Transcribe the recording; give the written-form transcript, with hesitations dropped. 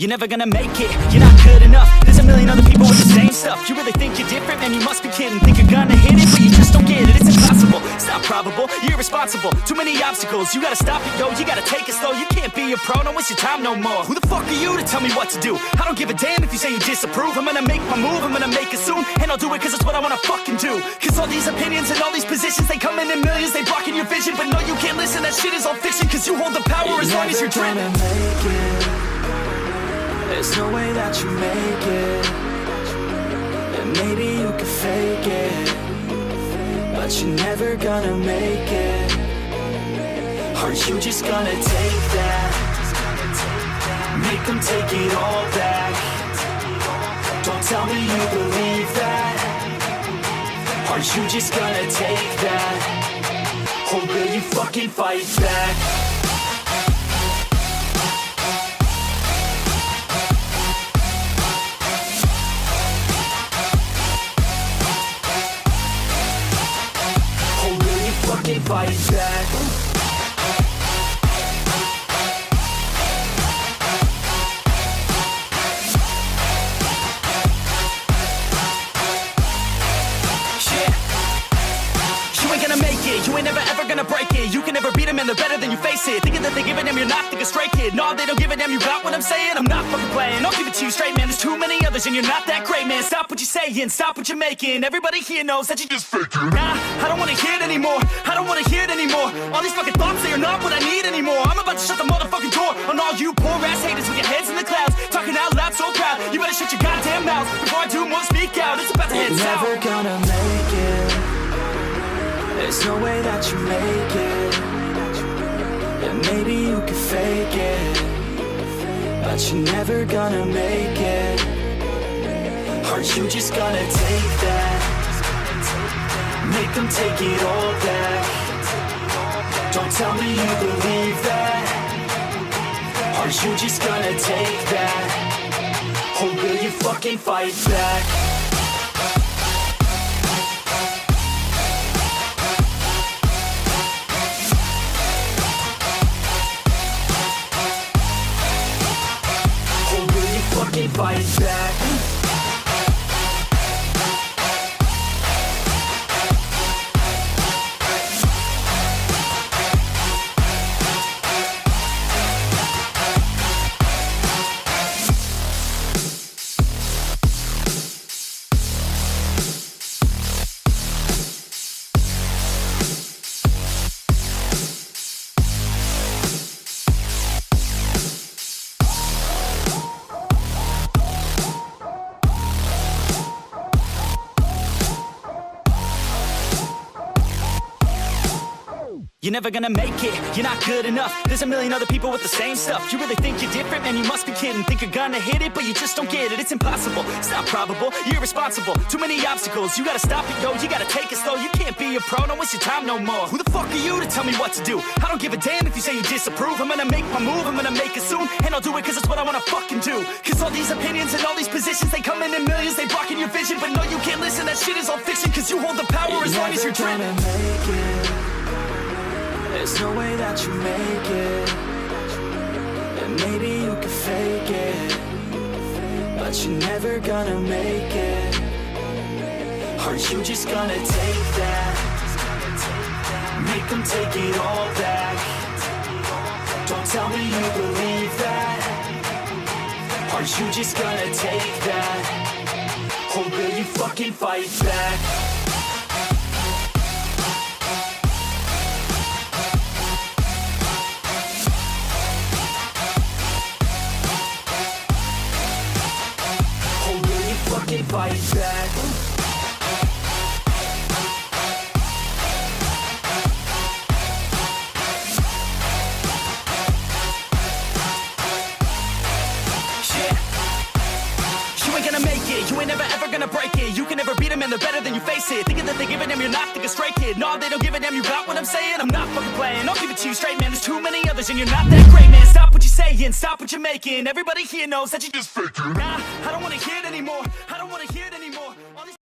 You're never gonna make it, you're not good enough. There's a million other people with the same stuff. You really think you're different? Man, you must be kidding. Think you're gonna hit it, but you just don't get it. It's impossible, it's not probable, you're irresponsible. Too many obstacles, you gotta stop it, yo. You gotta take it slow, you can't be a pro. Don't waste your time no more. Who the fuck are you to tell me what to do? I don't give a damn if you say you disapprove. I'm gonna make my move, I'm gonna make it soon. And I'll do it cause it's what I wanna fucking do. Cause all these opinions and all these positions, they come in millions, they blocking your vision. But no, you can't listen, that shit is all fiction. Cause you hold the power as long as you're dreaming. There's no way that you make it. And maybe you could fake it, but you're never gonna make it. Are you just gonna take that? Make them take it all back. Don't tell me you believe that. Are you just gonna take that? Or will you fucking fight back? Fight back. You ain't gonna make it, you ain't never ever gonna break it. You can never beat them and they're better than you face it. Thinking that they give a damn, you're not, think a straight kid. No, they don't give a damn, you got what I'm saying? I'm not fucking playing, I'll give it to you straight, man. There's too many others and you're not that great, man. Stop what you're saying, stop what you're making. Everybody here knows that you just faking. Nah, I don't wanna hear it anymore, I don't wanna hear it anymore. All these fucking thoughts, they are not what I need anymore. I'm about to shut the motherfucking door on all you poor ass haters with your heads in the clouds, talking out loud so proud. You better shut your goddamn mouth before I do more, speak out. It's about to head south. Never gonna make it. There's no way that you make it. And maybe you could fake it, but you're never gonna make it. Are you just gonna take that? Make them take it all back. Don't tell me you believe that. Are you just gonna take that? Or will you fucking fight back? Fight back. You're never gonna make it, you're not good enough. There's a million other people with the same stuff. You really think you're different? Man, you must be kidding. Think you're gonna hit it, but you just don't get it. It's impossible, it's not probable, you're irresponsible. Too many obstacles, you gotta stop it, yo. You gotta take it slow, you can't be a pro. Don't waste your time no more. Who the fuck are you to tell me what to do? I don't give a damn if you say you disapprove. I'm gonna make my move, I'm gonna make it soon. And I'll do it cause it's what I wanna fucking do. Cause all these opinions and all these positions, they come in millions, they blocking your vision. But no, you can't listen, that shit is all fiction. Cause you hold the power as long as you're dreaming. There's no way that you make it. And maybe you could fake it, but you're never gonna make it. Are you just gonna take that? Make them take it all back. Don't tell me you believe that. Are you just gonna take that? Or will you fucking fight back? Fight back. You ain't gonna make it, you ain't never ever gonna break it. You can never beat them and they're better than you face it. Thinking that they give a damn, you're not, think a straight kid. No, they don't give a damn, you got what I'm saying? I'm not fucking playing, I'll give it to you straight, man. There's too many others and you're not that great, man. Stop what you're saying, stop what you're making. Everybody here knows that you just faking. Nah, I don't wanna hear it anymore, I don't wanna hear it anymore.